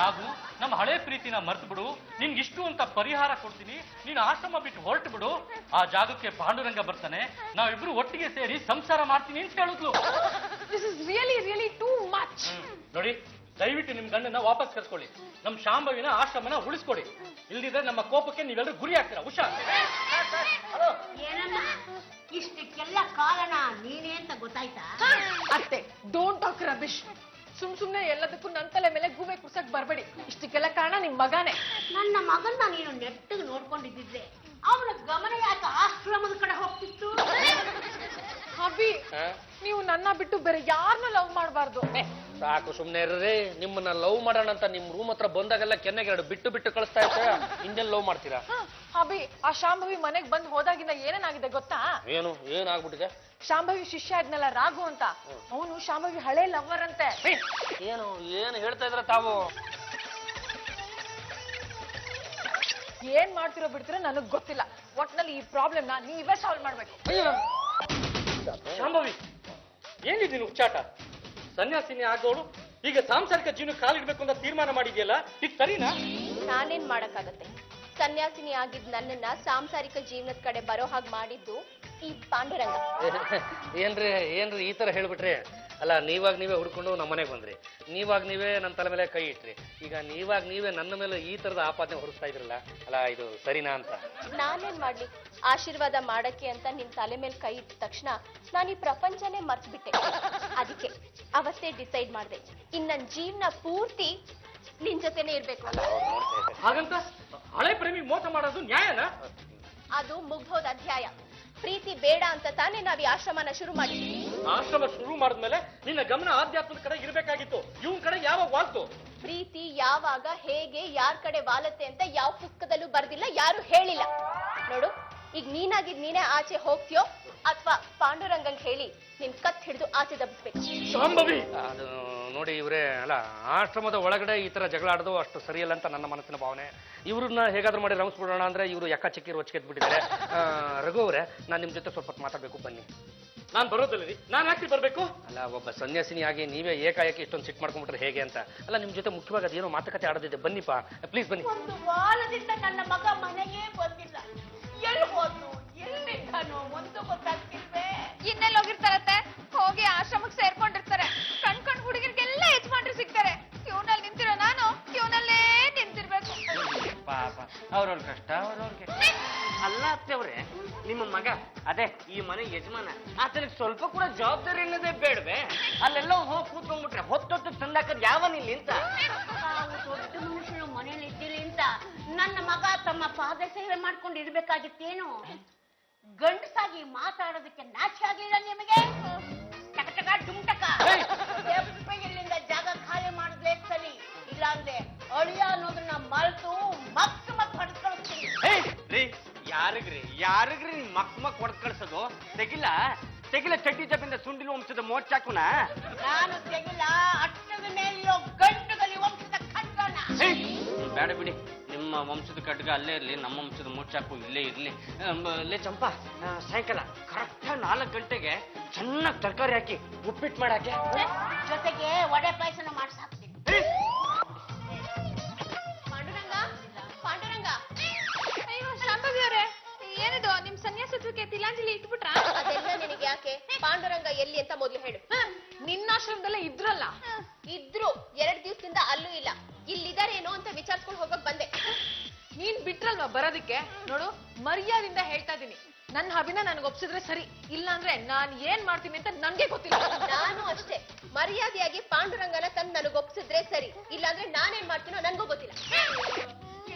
ನಾವು ನಮ್ಮ ಹಳೆ ಪ್ರೀತಿನ ಮರ್ತು ಬಿಡು, ನಿನ್ಗಿಷ್ಟು ಅಂತ ಪರಿಹಾರ ಕೊಡ್ತೀನಿ, ನೀನು ಆಶ್ರಮ ಬಿಟ್ಟು ಹೊರಟು ಬಿಡು, ಆ ಜಾಗಕ್ಕೆ ಪಾಂಡುರಂಗ ಬರ್ತಾನೆ, ನಾವಿಬ್ರು ಒಟ್ಟಿಗೆ ಸೇರಿ ಸಂಸಾರ ಮಾಡ್ತೀನಿ ಅಂತ ಹೇಳಿದ್ಲು. This is really really too much. ನೋಡಿ, ದಯವಿಟ್ಟು ನಿಮ್ ಗಂಡನ ವಾಪಸ್ ಕರ್ಕೊಳ್ಳಿ, ನಮ್ ಶಾಂಭವಿನ ಆಶ್ರಮನ ಉಳಿಸ್ಕೊಡಿ. ಇಲ್ದಿದ್ರೆ ನಮ್ಮ ಕೋಪಕ್ಕೆ ನೀವೆಲ್ಲರೂ ಗುರಿ ಆಗ್ತೀರಾ. ಹುಷಾರ್. ಏನಮ್ಮ ಇಷ್ಟಕ್ಕೆಲ್ಲ ಕಾರಣ ನೀನೇ ಅಂತ ಗೊತ್ತಾಯ್ತಾ? ಅತ್ತೆ, ಡೋಂಟ್ ಟಾಕ್ ರಬಿಶ್. ಸುಮ್ನೆ ಎಲ್ಲದಕ್ಕೂ ನನ್ನ ತಲೆ ಮೇಲೆ ಗೂಬೆ ಕುರ್ಸಕ್ ಬರ್ಬೇಡಿ. ಇಷ್ಟಕ್ಕೆಲ್ಲ ಕಾರಣ ನಿಮ್ ಮಗಾನೇ. ನನ್ನ ಮಗನ್ನ ನೀನು ನೆಟ್ಟಿಗೆ ನೋಡ್ಕೊಂಡಿದ್ದಿದ್ರೆ ಅವನ ಗಮನ ಯಾಕೆ ಆಶ್ರಮದ ಕಡೆ ಹೋಗ್ತಿತ್ತು? ಅಭಿ, ನೀವು ನನ್ನ ಬಿಟ್ಟು ಬೇರೆ ಯಾರನ್ನ ಲವ್ ಮಾಡಬಾರ್ದು. ಸಾಕು, ಸುಮ್ನೆ ಇರ್ರಿ. ನಿಮ್ಮನ್ನ ಲವ್ ಮಾಡೋಣ ಅಂತ ನಿಮ್ ರೂಮ್ ಹತ್ರ ಬಂದಾಗೆಲ್ಲ ಕೆನ್ನೆಗೆ ಎರಡು ಬಿಟ್ಟು ಬಿಟ್ಟು ಕಳಿಸ್ತಾ ಇರ್ತೀರ, ಹಿಂದೆಲ್ಲ ಲವ್ ಮಾಡ್ತೀರಾ? ಅಭಿ, ಆ ಶಾಂಭವಿ ಮನೆಗ್ ಬಂದ್ ಹೋದಾಗಿಂದ ಏನೇನಾಗಿದೆ ಗೊತ್ತಾ? ಏನಾಗ್ಬಿಟ್ಟಿದೆ? ಶಾಂಭವಿ ಶಿಷ್ಯ ಇದ್ನಲ್ಲ ರಾಘು ಅಂತ, ಅವನು ಶಾಂಭವಿ ಹಳೆ ಲವರ್ ಅಂತೆ. ಏನು ಹೇಳ್ತಾ ಇದ್ರ ತಾವು? ಏನ್ ಮಾಡ್ತಿರೋ ಬಿಡ್ತಿರೋ ನನಗ್ ಗೊತ್ತಿಲ್ಲ. ಒಟ್ನಲ್ಲಿ ಈ ಪ್ರಾಬ್ಲಮ್ ನ ನೀವೇ ಸಾಲ್ವ್ ಮಾಡ್ಬೇಕು. ಶಾಂಭವಿ, ಏನಿದ್ದೀನಿ ಉಚ್ಚಾಟ? ಸನ್ಯಾಸಿನಿ ಆಗೋಳು ಈಗ ಸಾಂಸಾರಿಕ ಜೀವನ ಕಾಲಿಡ್ಬೇಕು ಅಂತ ತೀರ್ಮಾನ ಮಾಡಿದ್ಯಲ್ಲ, ಈಗ ಸರಿನಾ? ನಾನೇನ್ ಮಾಡಕ್ಕಾಗತ್ತೆ? ಸನ್ಯಾಸಿನಿ ಆಗಿದ್ ನನ್ನನ್ನ ಸಾಂಸಾರಿಕ ಜೀವನದ ಕಡೆ ಬರೋ ಹಾಗೆ ಮಾಡಿದ್ದು ಈ ಪಾಂಡುರಂಗ. ಏನ್ರಿ ಈ ತರ ಹೇಳ್ಬಿಟ್ರಿ? ಅಲ್ಲ, ನೀವಾಗ ನೀವೇ ಹುಡ್ಕೊಂಡು ನಮ್ಮ ಮನೆಗೆ ಬಂದ್ರಿ, ನೀವಾಗ ನೀವೇ ನನ್ನ ತಲೆ ಮೇಲೆ ಕೈ ಇಟ್ರಿ, ಈಗ ನೀವಾಗ ನೀವೇ ನನ್ನ ಮೇಲೆ ಈ ತರದ ಆಪಾದನೆ ಹೊರಿಸ್ತಾ ಇದ್ರಲ್ಲ, ಅಲ್ಲ ಇದು ಸರಿನಾ ಅಂತ? ನಾನೇನ್ ಮಾಡ್ಲಿ? ಆಶೀರ್ವಾದ ಮಾಡಕ್ಕೆ ಅಂತ ನಿನ್ ತಲೆ ಮೇಲೆ ಕೈ ಇಟ್ಟ ತಕ್ಷಣ ನಾನು ಈ ಪ್ರಪಂಚನೇ ಮರ್ತ್ಬಿಟ್ಟೆ. ಅದಕ್ಕೆ ಅವತ್ತೇ ಡಿಸೈಡ್ ಮಾಡಿದೆ, ಇನ್ ನನ್ ಜೀವನ ಪೂರ್ತಿ ನಿನ್ ಜೊತೆನೆ ಇರ್ಬೇಕು ಅಂತ. ಹಾಗಂತ ಹಳೆ ಪ್ರೇಮಿ ಮೋಸ ಮಾಡೋದು ನ್ಯಾಯನಾ? ಅದು ಮುಗ್ದೋದ ಅಧ್ಯಾಯ. ಪ್ರೀತಿ ಬೇಡ ಅಂತ ತಾನೇ ನಾವ್ ಈ ಆಶ್ರಮನ ಶುರು ಮಾಡಿದ್ವಿ. ಆಶ್ರಮ ಶುರು ಮಾಡಿದ್ಮೇಲೆ ನಿನ್ನ ಗಮನ ಆಧ್ಯಾತ್ಮದ ಕಡೆ ಇರ್ಬೇಕಾಗಿತ್ತು, ಇವನ್ ಕಡೆ ಯಾವಾಗ ವಾಲ್ತು? ಪ್ರೀತಿ ಯಾವಾಗ, ಹೇಗೆ, ಯಾರ್ ಕಡೆ ವಾಲತ್ತೆ ಅಂತ ಯಾವ ಪುಸ್ತಕದಲ್ಲೂ ಬರ್ದಿಲ್ಲ, ಯಾರು ಹೇಳಿಲ್ಲ. ನೋಡು, ಈಗ ನೀನಾಗಿದ್ ನೀನೇ ಆಚೆ ಹೋಗ್ತೀಯೋ ಅಥವಾ ಪಾಂಡುರಂಗಂಗ್ ಹೇಳಿ ನಿನ್ ಕತ್ ಹಿಡಿದು ಆಚೆ ದಬ್ಬಿಸ್ಬೇಕು. ಶಾಂಭವಿ, ಅದು ನೋಡಿ ಇವರೇ ಅಲ್ಲ, ಆಶ್ರಮದ ಒಳಗಡೆ ಈ ತರ ಜಗಳ ಆಡೋದು ಅಷ್ಟು ಸರಿಯಲ್ಲ ಅಂತ ನನ್ನ ಮನಸ್ಸಿನ ಭಾವನೆ. ಇವ್ರನ್ನ ಹೇಗಾದ್ರೂ ಮಾಡಿ ರಮಿಸ್ಬಿಡೋಣ ಅಂದ್ರೆ ಇವರು ಎಕ್ಕಚಿಕ್ಕಿ ರೊಚ್ಚಿಗೆದ್ಬಿಟ್ಟಿದ್ದಾರೆ. ರಘು ಅವರೇ, ನಾನು ನಿಮ್ಮ ಜೊತೆ ಸ್ವಲ್ಪ ಹೊತ್ತು ಮಾತಾಡ್ಬೇಕು, ಬನ್ನಿ. ನಾನು ಬರೋದಿಲ್ಲ ರೀ. ನಾನು ಯಾಕೆ ಬರ್ಬೇಕು? ಅಲ್ಲ, ಒಬ್ಬ ಸನ್ಯಾಸಿನಿಯಾಗಿ ನೀವೇ ಏಕಾಏಕಿ ಇಷ್ಟೊಂದು ಸಿಟ್ಟು ಮಾಡ್ಕೊಂಡ್ಬಿಟ್ರೆ ಹೇಗೆ ಅಂತ. ಅಲ್ಲ, ನಿಮ್ಮ ಜೊತೆ ಮುಖ್ಯವಾಗಿ ಅದೇನೋ ಮಾತುಕತೆ ಆಡೋದಿದೆ, ಬನ್ನಿಪ್ಪ ಪ್ಲೀಸ್ ಬನ್ನಿ. ಒಂದು ವಾರದಿಂದ ನನ್ನ ಮಗ ಮನೆಗೆ ಬಂದಿಲ್ಲ. ಎಲ್ಲಿ ಹೋದ್ನು, ಎಲ್ಲಿದ್ದಾನೋ ಒಂದು ಗೊತ್ತಾಗ್ತಿಲ್ವೇ. ಇನ್ನೆಲ್ಲಿ ಹೋಗಿರ್ತಾರತ್ತೆ? ಹೋಗಿ ಆಶ್ರಮಕ್ಕೆ ಸೇರ್ಕೊಂಡಿರ್ತಾರೆ. ಕಣ್ಕೊಂಡ್ ಹುಡುಗರಿಗೆಲ್ಲ ಯಜಮಾನ್ರು ಸಿಗ್ತಾರೆ. ಕ್ಯೂನಲ್ಲಿ ನಿಂತಿರೋ ನಾನು ಕ್ಯೂನಲ್ಲೇ ನಿಂತಿರ್ಬೇಕು. ಪಾಪ ಅವ್ರವ್ರ ಕಷ್ಟ ಅವ್ರವ್ರಿಗೆ. ಅಲ್ಲ ಅತ್ತೆ ಅವ್ರೆ, ನಿಮ್ಮ ಮಗ ಅದೇ ಈ ಮನೆ ಯಜಮಾನ, ಆತನಿಗೆ ಸ್ವಲ್ಪ ಕೂಡ ಜವಾಬ್ದಾರಿ ಅನ್ನೋದೇ ಬೇಡವೆ? ಅಲ್ಲೆಲ್ಲ ಹೋಗಿ ಕೂತ್ಕೊಂಡ್ಬಿಟ್ರೆ ಹೊತ್ತೊತ್ತು ತಂದಾಕದ್ ಯಾವನಿಲ್ಲಿ ಅಂತ. ನಾವು ದೊಡ್ಡ ಮನುಷ್ಯರು ಮನೇಲಿ ಇದ್ದೀರಿ ಅಂತ ನನ್ನ ಮಗ ತಮ್ಮ ಪಾದ ಸೇವೆ ಮಾಡ್ಕೊಂಡು ಇರ್ಬೇಕಾಗಿತ್ತೇನು? ಗಂಡಸಾಗಿ ಮಾತಾಡೋದಕ್ಕೆ ನಾಚೆ ಆಗ್ಲಿಲ್ಲ ನಿಮಗೆ? ಟಕ ಡುಮ್ಟಕ ಇಲ್ಲಿಂದ ಜಾಗ ಖಾಲಿ ಮಾಡಿದ್ಲೇ ಸರಿ, ಇಲ್ಲಾಂದ್ರೆ ಅಳಿಯ ಅನ್ನೋದನ್ನ ಮರೆತು ಮಕ್ ಹೊಡೆದು ಕಳಿಸ್ತೀನಿ. ರೀ, ಯಾರಿಗ್ರಿ ಮಕ್ ಹೊಡೆದ್ ಕಳ್ಸೋದು? ತೆಗಿಲ್ಲ ಚಡ್ಡಿ ಜಬ್ಬಿಂದ ಸುಂಡಿಲು ವಂಶದ ಮೋರ್ಚಾಕುನ ನಾನು ತೆಗಿಲ್ಲ, ಅಟ್ಟದ ಮೇಲಿರೋ ಗಂಡುಗಲಿ ವಂಶದ ಖಡ್ಗನ. ಬೇಡ ಬಿಡಿ, ನಿಮ್ಮ ವಂಶದ ಖಡ್ಗ ಅಲ್ಲೇ ಇರ್ಲಿ, ನಮ್ಮ ವಂಶದ ಮೋರ್ಚಾಕು ಇಲ್ಲೇ ಇರ್ಲಿ. ಲೇ ಚಂಪಾ, ಸಾಯಂಕಾಲ ಕರೆಕ್ಟ್ 4 ಗಂಟೆಗೆ ಚೆನ್ನಾಗಿ ತರಕಾರಿ ಹಾಕಿ ಉಪ್ಪಿಟ್ಟು ಮಾಡಾಕೆ, ಜೊತೆಗೆ ವಡೆ ಪಾಯಸನ ಮಾಡ್ಸಾಕ್ತೀನಿ. ಪಾಂಡುರಂಗ, ಅಯ್ಯೋ ಶಾಂಭವಿ ಅವರೇ, ಏನಿದು ನಿಮ್ ಸನ್ಯಾಸತ್ವಕ್ಕೆ ತಿಲಾಂಜಲಿ ಇಟ್ಬಿಟ್ರಾ? ಅದೆಲ್ಲ ನಿನಗೆ ಯಾಕೆ? ಪಾಂಡುರಂಗ ಎಲ್ಲಿ ಅಂತ ಮೊದ್ಲು ಹೇಳು. ನಿನ್ನಾಶ್ರಮದಲ್ಲೇ ಇದ್ರಲ್ಲ. ಇದ್ರು 2 ದಿವಸದಿಂದ ಅಲ್ಲೂ ಇಲ್ಲ. ಇಲ್ಲಿದಾರೇನೋ ಅಂತ ವಿಚಾರಿಸ್ಕೊಂಡು ಹೋಗಕ್ ಬಂದೆ. ನೀನ್ ಬಿಟ್ರಲ್ವಾ ಬರೋದಿಕ್ಕೆ? ನೋಡು, ಮರ್ಯಾದಿಂದ ಹೇಳ್ತಾ ಇದೀನಿ, ನನ್ನ ಹಬಿನ ನನಗೆ ಒಪ್ಸಿದ್ರೆ ಸರಿ, ಇಲ್ಲ ಅಂದ್ರೆ ನಾನ್ ಏನ್ ಮಾಡ್ತೀನಿ ಅಂತ ನನ್ಗೆ ಗೊತ್ತಿಲ್ಲ. ನಾನು ಅಷ್ಟೇ, ಮರ್ಯಾದೆಯಾಗಿ ಪಾಂಡುರಂಗನ ತಂದು ನನಗೆ ಒಪ್ಸಿದ್ರೆ ಸರಿ, ಇಲ್ಲಾಂದ್ರೆ ನಾನೇನ್ ಮಾಡ್ತೀನೋ ನನ್ಗೂ ಗೊತ್ತಿಲ್ಲ.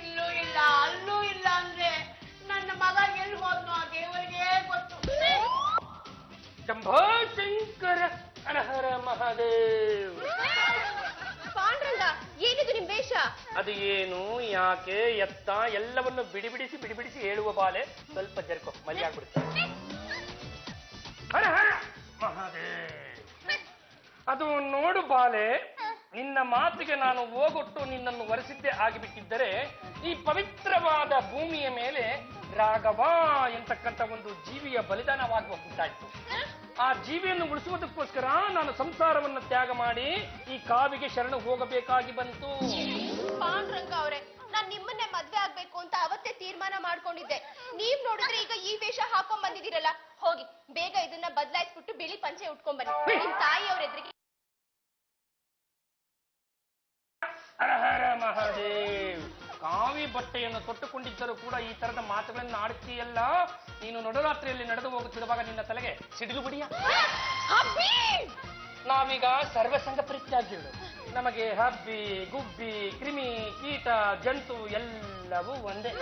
ಇಲ್ಲೂ ಇಲ್ಲ ಅಲ್ಲೂ ಇಲ್ಲ ಅಂದ್ರೆ ನನ್ನ ಮಗ ಎಲ್ಲಿ ಹೋದ್ನೋ ಆ ದೇವರಿಗೆ ಗೊತ್ತು. ಶಂಭೋ ಶಂಕರ ಹರ ಹರ ಮಹಾದೇವ್. ಪಾಂಡುರಂಗ, ಏನಿದು ನಿಮ್ ವೇಷ? ಅದು ಏನು, ಯಾಕೆ, ಎತ್ತ ಎಲ್ಲವನ್ನು ಬಿಡಿಬಿಡಿಸಿ ಹೇಳುವ ಬಾಲೆ. ಸ್ವಲ್ಪ ಜರ್ಕೋ, ಮಲ್ಲಿ ಆಗ್ಬಿಡುತ್ತೆ. ಹರ ಹರ ಮಹಾದೇವ್. ಅದು ನೋಡು ಬಾಲೆ, ನಿನ್ನ ಮಾತಿಗೆ ನಾನು ಹೋಗೊಟ್ಟು ನಿನ್ನನ್ನು ವರೆಸಿದ್ದೇ ಆಗಿಬಿಟ್ಟಿದ್ದರೆ ಈ ಪವಿತ್ರವಾದ ಭೂಮಿಯ ಮೇಲೆ ರಾಘವ ಎಂತಕ್ಕಂಥ ಒಂದು ಜೀವಿಯ ಬಲಿದಾನವಾಗುವ ಗುಟ್ಟಾಯ್ತು. ಆ ಜೀವಿಯನ್ನು ಉಳಿಸುವುದಕ್ಕೋಸ್ಕರ ನಾನು ಸಂಸಾರವನ್ನು ತ್ಯಾಗ ಮಾಡಿ ಈ ಕಾವಿಗೆ ಶರಣ ಹೋಗಬೇಕಾಗಿ ಬಂತು. ಪಾಂಡುರಂಗ ಅವರೇ, ನಾನ್ ನಿಮ್ಮನ್ನೇ ಮದ್ವೆ ಆಗ್ಬೇಕು ಅಂತ ಅವತ್ತೇ ತೀರ್ಮಾನ ಮಾಡ್ಕೊಂಡಿದ್ದೆ. ನೀವ್ ನೋಡಿದ್ರೆ ಈಗ ಈ ವೇಷ ಹಾಕೊಂಡ್ ಬಂದಿದ್ದೀರಲ್ಲ, ಹೋಗಿ ಬೇಗ ಇದನ್ನ ಬದಲಾಯಿಸ್ಬಿಟ್ಟು ಬಿಳಿ ಪಂಚೆ ಉಟ್ಕೊಂಡ್ ಬನ್ನಿ. ನಿಮ್ ತಾಯಿಯವ್ರ ಎದುರಿಗೆ. ಹರ ಹರ ಮಹಾದೇವ್. ಕಾವಿ ಬಟ್ಟೆಯನ್ನು ತೊಟ್ಟುಕೊಂಡಿದ್ದರೂ ಕೂಡ ಈ ತರದ ಮಾತುಗಳನ್ನು ಆಡುತ್ತೀಯಲ್ಲ. ನೀನು ನಡುರಾತ್ರಿಯಲ್ಲಿ ನಡೆದು ಹೋಗುತ್ತಿರುವಾಗ ನಿನ್ನ ತಲೆಗೆ ಸಿಡಿಲು ಬಿಡಿಯ. ನಾವೀಗ ಸರ್ವಸಂಗ ಪರಿತ್ಯಾಗಿಗಳು. ನಮಗೆ ಹಬ್ಬಿ ಗುಬ್ಬಿ ಕ್ರಿಮಿ ಕೀಟ ಜಂತು ಎಲ್ಲವೂ ಒಂದೇ.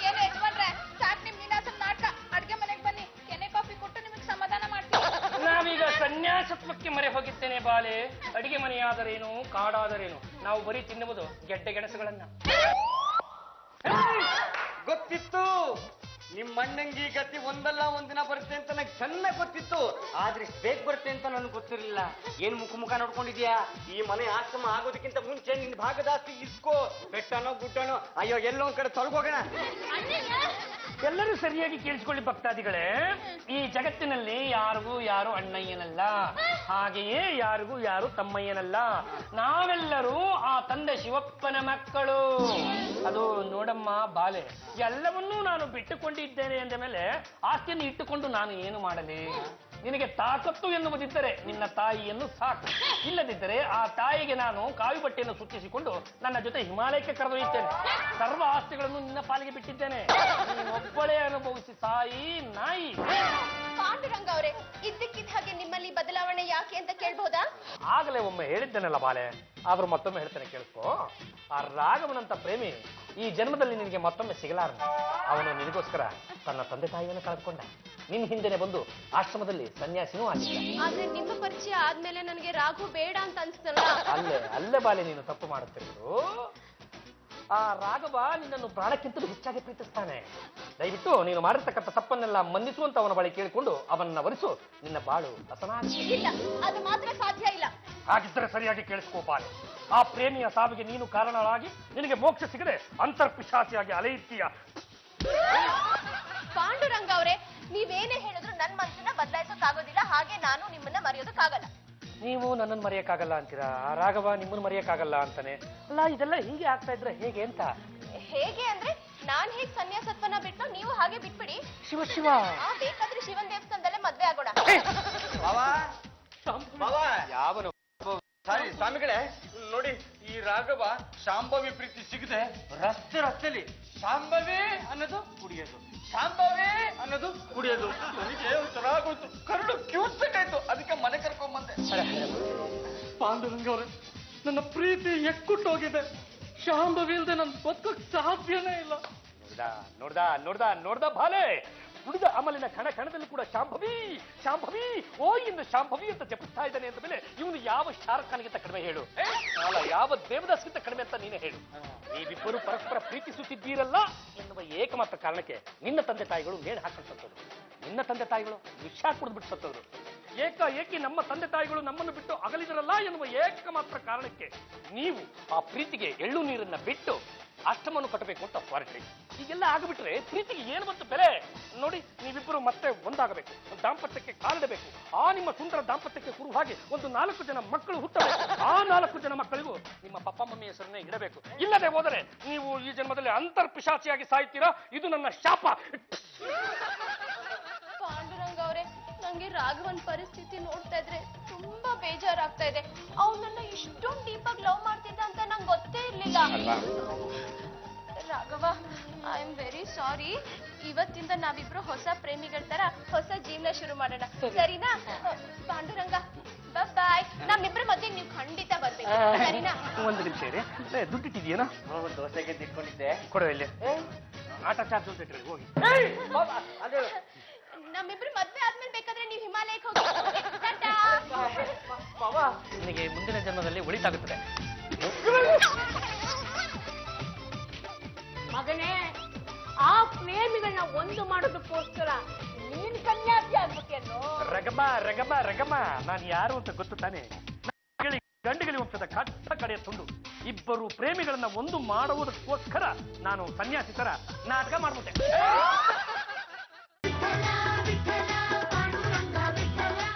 ಏನು ಯಜಮಾನ್ರೆ, ಸಾಕ್ ನಿಮ್ ನೀನಾಸಂ ನಾಟಕ. ಅಡ್ಗೆ ಮನೆಗೆ ಬನ್ನಿ, ಕೆನೆ ಕಾಫಿ ಕೊಟ್ಟು ನಿಮಗೆ ಸಮಾಧಾನ ಮಾಡ್ತೀನಿ. ನಾವೀಗ ಸನ್ಯಾಸತ್ವಕ್ಕೆ ಮರೆ ಹೋಗಿದ್ದೇನೆ ಬಾಲೆ. ಅಡಿಗೆ ಮನೆಯಾದರೇನು, ಕಾಡಾದರೇನು, ನಾವು ಬರೀ ತಿನ್ನುವುದು ಗೆಡ್ಡೆ ಗೆಣಸುಗಳನ್ನ. ಗೊತ್ತಿತ್ತು ನಿಮ್ಮ ಅಣ್ಣಂಗಿ ಗತಿ ಒಂದಲ್ಲ ಒಂದಿನ ಬರುತ್ತೆ ಅಂತ ನನಗೆ ಚೆನ್ನಾಗಿ ಗೊತ್ತಿತ್ತು. ಆದ್ರೆ ಇಷ್ಟು ಬೇಗ ಬರುತ್ತೆ ಅಂತ ನನಗೆ ಗೊತ್ತಿರಲಿಲ್ಲ. ಏನ್ ಮುಖ ನೋಡ್ಕೊಂಡಿದ್ಯಾ? ಈ ಮನೆ ಆಶ್ರಮ ಆಗೋದಕ್ಕಿಂತ ಮುಂಚೆ ನಿನ್ ಭಾಗದಾಸ್ತಿ ಇಸ್ಕೋ. ಬೆಟ್ಟನೋ ಗುಡ್ಡನೋ, ಅಯ್ಯೋ ಎಲ್ಲೋ ಒಂದ್ ಕಡೆ ತೊಲಗೋಗೋಣ. ಎಲ್ಲರೂ ಸರಿಯಾಗಿ ಕೇಳಿಸಿಕೊಳ್ಳಿ ಭಕ್ತಾದಿಗಳೇ. ಈ ಜಗತ್ತಿನಲ್ಲಿ ಯಾರಿಗೂ ಯಾರು ಅಣ್ಣಯ್ಯನಲ್ಲ, ಹಾಗೆಯೇ ಯಾರಿಗೂ ಯಾರು ತಮ್ಮಯ್ಯನಲ್ಲ. ನಾವೆಲ್ಲರೂ ಆ ತಂದೆ ಶಿವಪ್ಪನ ಮಕ್ಕಳು. ಅದು ನೋಡಮ್ಮ ಬಾಲೆ, ಎಲ್ಲವನ್ನೂ ನಾನು ಬಿಟ್ಟುಕೊಂಡಿದ್ದೇನೆ ಎಂದ ಮೇಲೆ ಆಸ್ತಿಯನ್ನು ಇಟ್ಟುಕೊಂಡು ನಾನು ಏನು ಮಾಡಲಿ? ನಿನಗೆ ತಾಕತ್ತು ಎನ್ನುವುದಿದ್ದರೆ ನಿನ್ನ ತಾಯಿಯನ್ನು ಸಾಕು, ಇಲ್ಲದಿದ್ದರೆ ಆ ತಾಯಿಗೆ ನಾನು ಕಾವಿ ಬಟ್ಟೆಯನ್ನು ಸುತ್ತಿಸಿಕೊಂಡು ನನ್ನ ಜೊತೆ ಹಿಮಾಲಯಕ್ಕೆ ಕರೆದೊಯ್ಯುತ್ತೇನೆ. ಸರ್ವ ಆಸ್ತಿಗಳನ್ನು ನಿನ್ನ ಪಾಲಿಗೆ ಬಿಟ್ಟಿದ್ದೇನೆ. ಒಬ್ಬಳೇ ಅನುಭವಿಸಿ ತಾಯಿ ನಾಯಿ. ಪಾಂಡುರಂಗ ಅವರೇ, ಇದ್ದಕ್ಕಿದ್ದ ಹಾಗೆ ನಿಮ್ಮಲ್ಲಿ ಬದಲಾವಣೆ ಯಾಕೆ ಅಂತ ಕೇಳ್ಬಹುದಾ? ಆಗಲೇ ಒಮ್ಮೆ ಹೇಳಿದ್ದೇನಲ್ಲ ಬಾಲೆ, ಆದ್ರೂ ಮತ್ತೊಮ್ಮೆ ಹೇಳ್ತೇನೆ ಕೇಳಿಸ್ಕೋ. ಆ ರಾಘವನಂತ ಪ್ರೇಮಿ ಈ ಜನ್ಮದಲ್ಲಿ ನಿನಗೆ ಮತ್ತೊಮ್ಮೆ ಸಿಗಲಾರನು. ಅವನು ನಿನಗೋಸ್ಕರ ತನ್ನ ತಂದೆ ತಾಯಿಯನ್ನು ಕಳೆದುಕೊಂಡ. ನಿನ್ ಹಿಂದೆನೆ ಬಂದು ಆಶ್ರಮದಲ್ಲಿ ಸನ್ಯಾಸಿನೂ ಆಗಿಲ್ಲ. ಆದ್ರೆ ನಿಮ್ಮ ಪರಿಚಯ ಆದ್ಮೇಲೆ ನನಗೆ ರಾಘು ಬೇಡ ಅಂತ ಅನ್ಸ್ತಲ್ಲ. ಅಲ್ಲೇ ಬಾಲೆ ನೀನು ತಪ್ಪು ಮಾಡುತ್ತಿರುವುದು. ಆ ರಾಘವ ನಿನ್ನನ್ನು ಪ್ರಾಣಕ್ಕಿಂತಲೂ ಹೆಚ್ಚಾಗಿ ಪ್ರೀತಿಸ್ತಾನೆ. ದಯವಿಟ್ಟು ನೀನು ಮಾಡಿರ್ತಕ್ಕಂಥ ತಪ್ಪನ್ನೆಲ್ಲ ಮನ್ನಿಸುವಂತ ಅವನ ಬಳಿ ಕೇಳಿಕೊಂಡು ಅವನ್ನ ವರಿಸು. ನಿನ್ನ ಬಾಳು ಹಸನಾಗಿ. ಇಲ್ಲ, ಅದು ಮಾತ್ರ ಸಾಧ್ಯ ಇಲ್ಲ. ಹಾಗಿದ್ದರೆ ಸರಿಯಾಗಿ ಕೇಳಿಸ್ಕೋ ಬಾಲೆ. ಆ ಪ್ರೇಮಿಯ ಸಾವಿಗೆ ನೀನು ಕಾರಣಳಾಗಿ ನಿನಗೆ ಮೋಕ್ಷ ಸಿಗದೆ ಅಂತರ್ಪಿಶಾಚಿಯಾಗಿ ಅಲೆಯುತ್ತೀಯ. ಪಾಂಡುರಂಗ ಅವರೇ, ನೀವೇನೇ ಹೇಳಿದ್ರು ನನ್ ಮನಸ್ಸನ್ನ ಬದಲಾಯಿಸೋಕ್ಕಾಗೋದಿಲ್ಲ, ಹಾಗೆ ನಾನು ನಿಮ್ಮನ್ನ ಮರೆಯೋದಕ್ಕಾಗಲ್ಲ. ನೀವು ನನ್ನನ್ನು ಮರೆಯಕ್ಕಾಗಲ್ಲ ಅಂತೀರಾ, ಆ ರಾಘವ ನಿಮ್ಮನ್ನು ಮರೆಯಕ್ಕಾಗಲ್ಲ ಅಂತಾನೆ. ಅಲ್ಲ, ಇದೆಲ್ಲ ಹೀಗೆ ಆಗ್ತಾ ಇದ್ರೆ ಹೇಗೆ ಅಂತ. ಹೇಗೆ ಅಂದ್ರೆ, ನಾನ್ ಹೇಗ್ ಸನ್ಯಾಸತ್ವನ ಬಿಟ್ಟು ನೀವು ಹಾಗೆ ಬಿಟ್ಬಿಡಿ. ಶಿವ ಶಿವ, ಬೇಕಾದ್ರೆ ಶಿವನ್ ದೇವಸ್ಥಾನದಲ್ಲೇ ಮದ್ವೆ ಆಗೋಣ. ಯಾವನು ಸಾರಿ ಸ್ವಾಮಿಗಳೇ, ನೋಡಿ ಈ ರಾಘವ ಶಾಂಭವಿ ಪ್ರೀತಿ ಸಿಗದೆ ರಸ್ತೆಲಿ ಶಾಂಭವಿ ಅನ್ನೋದು ಕುಡಿಯೋದು, ಶಾಂಭವಿ ಅನ್ನೋದು ಕುಡಿಯೋದು. ನನಗೆ ಒಂಥರ ಆಗೋಯ್ತು, ಕರಡು ಕ್ಯೂಸ್ಬೇಕಾಯ್ತು, ಅದಕ್ಕೆ ಮನೆ ಕರ್ಕೊಂಬಂದೆ. ಪಾಂಡುರಂಗ ಅವರೇ, ನನ್ನ ಪ್ರೀತಿ ಎಕ್ಕುಟ್ಟೋಗಿದೆ. ಶಾಂಭವಿ ಇಲ್ದೆ ನನ್ ಬದುಕೋಕ್ ಸಾಧ್ಯನೇ ಇಲ್ಲ. ನೋಡ್ದ ಬಾಲೆ, ಉಳಿದ ಅಮಲಿನ ಕಣದಲ್ಲಿ ಕೂಡ ಶಾಂಭವಿ ಶಾಂಭವಿ ಓ ಇನ್ನು ಶಾಂಭವಿ ಅಂತ ಜಪಿಸ್ತಾ ಇದ್ದಾನೆ ಅಂತ ಮೇಲೆ ಇವನು ಯಾವ ಶಾರುಖ್ ಖಾನ್ಗಿಂತ ಕಡಿಮೆ ಹೇಳು, ಅಲ್ಲ ಯಾವ ದೇವದಾಸ್ಗಿಂತ ಕಡಿಮೆ ಅಂತ ನೀನೇ ಹೇಳು. ನೀವಿಬ್ಬರು ಪರಸ್ಪರ ಪ್ರೀತಿಸುತ್ತಿದ್ದೀರಲ್ಲ ಎನ್ನುವ ಏಕಮಾತ್ರ ಕಾರಣಕ್ಕೆ ನಿನ್ನ ತಂದೆ ತಾಯಿಗಳು ನೇಣು ಹಾಕೊಂಡು ಸತ್ತೋದು. ನಿನ್ನ ತಂದೆ ತಾಯಿಗಳು ವಿಷ ಕುಡಿದ್ಬಿಟ್ಟು ಸತ್ತೋದ್ರು. ಏಕಾಏಕಿ ನಮ್ಮ ತಂದೆ ತಾಯಿಗಳು ನಮ್ಮನ್ನು ಬಿಟ್ಟು ಅಗಲಿದರಲ್ಲ ಎನ್ನುವ ಏಕಮಾತ್ರ ಕಾರಣಕ್ಕೆ ನೀವು ಆ ಪ್ರೀತಿಗೆ ಎಳ್ಳು ನೀರನ್ನ ಬಿಟ್ಟು ಅಷ್ಟಮನ್ನು ಕಟ್ಟಬೇಕು ಅಂತ ಹೊರಟ್ರಿ. ಹೀಗೆಲ್ಲ ಆಗಿಬಿಟ್ರೆ ಪ್ರೀತಿಗೆ ಏನು ಬಂತು ಬೆಲೆ? ನೋಡಿ, ನೀವಿಬ್ಬರು ಮತ್ತೆ ಒಂದಾಗಬೇಕು, ದಾಂಪತ್ಯಕ್ಕೆ ಕಾಲಿಡಬೇಕು. ಆ ನಿಮ್ಮ ಸುಂದರ ದಾಂಪತ್ಯಕ್ಕೆ ಕುರುವಾಗಿ ಒಂದು 4 ಜನ ಮಕ್ಕಳು ಹುಟ್ಟಬೇಕು. ಆ 4 ಜನ ಮಕ್ಕಳಿಗೂ ನಿಮ್ಮ ಪಪ್ಪ ಮಮ್ಮಿ ಹೆಸರನ್ನೇ ಇಡಬೇಕು. ಇಲ್ಲದೆ ಹೋದರೆ ನೀವು ಈ ಜನ್ಮದಲ್ಲಿ ಅಂತರ್ಪಿಶಾಚಿಯಾಗಿ ಸಾಯ್ತೀರಾ. ಇದು ನನ್ನ ಶಾಪ. ಪಾಂಡುರಂಗ ಅವರೇ, ನಂಗೆ ರಾಘವನ್ ಪರಿಸ್ಥಿತಿ ನೋಡ್ತಾ ಇದ್ರೆ ತುಂಬಾ ಬೇಜಾರಾಗ್ತಾ ಇದೆ. ಅವನನ್ನ ಇಷ್ಟೊಂದು ಡೀಪಾಗಿ ಲವ್ ಮಾಡ್ತಿದ್ದ ಅಂತ ನಂಗೆ ಗೊತ್ತೇ ಇರ್ಲಿಲ್ಲ. Raghava, I am very sorry. ಇವತ್ತಿಂದ ನಾವಿಬ್ರು ಹೊಸ ಪ್ರೇಮಿಗಳ ತರ ಹೊಸ ಜೀವನ ಶುರು ಮಾಡೋಣ, ಸರಿನಾ? ಪಾಂಡುರಂಗ, ಬಾಯ್. ನಮ್ಮಿಬ್ರ ಮಧ್ಯೆ ನೀವು ಖಂಡಿತ ಬರ್ಬೇಕು, ಸರಿನಾ? ಒಂದು ನಿಮಿಷ ಇರಿ, ದುಡ್ಡಿಟ್ಟಿದ್ಯೇನೋ? ದೋಸೆಗೆ ತಿಟ್ಕೊಂಡಿದ್ದೆ, ಕೊಡೋ ಇಲ್ಲಿ. ಆಟ ಚಾರ್ಜ್ ಅಂತ ಇಟ್ರಿ, ಹೋಗಿ. ನಮ್ಮಿಬ್ರು ಮದ್ವೆ ಆದ್ಮೇಲೆ ಬೇಕಾದ್ರೆ ನೀವು ಹಿಮಾಲಯಕ್ಕೆ ಹೋಗಿ. ಟಾಟಾ. ನಿನಗೆ ಮುಂದಿನ ಜನ್ಮದಲ್ಲಿ ಒಳಿತಾಗುತ್ತದೆ. ಮಗನೇ, ಆ ಪ್ರೇಮಿಗಳನ್ನ ಒಂದು ಮಾಡೋದಕ್ಕೋಸ್ಕರ ನೀನ್ ಸನ್ಯಾಸಿ ಆಗ್ಬಿಟ್ಟಿಯಲ್ಲೋ. ರಗಮ, ನಾನು ಯಾರು ಅಂತ ಗೊತ್ತು ತಾನೆ? ಗಂಡುಗಲಿ ವಂಶದ ಕಟ್ಟ ಕಡೆಯ ತುಂಡು. ಇಬ್ಬರು ಪ್ರೇಮಿಗಳನ್ನ ಒಂದು ಮಾಡುವುದಕ್ಕೋಸ್ಕರ ನಾನು ಸನ್ಯಾಸಿ ತರ ನಾಟಕ ಮಾಡ್ಬಿಟ್ಟೆ.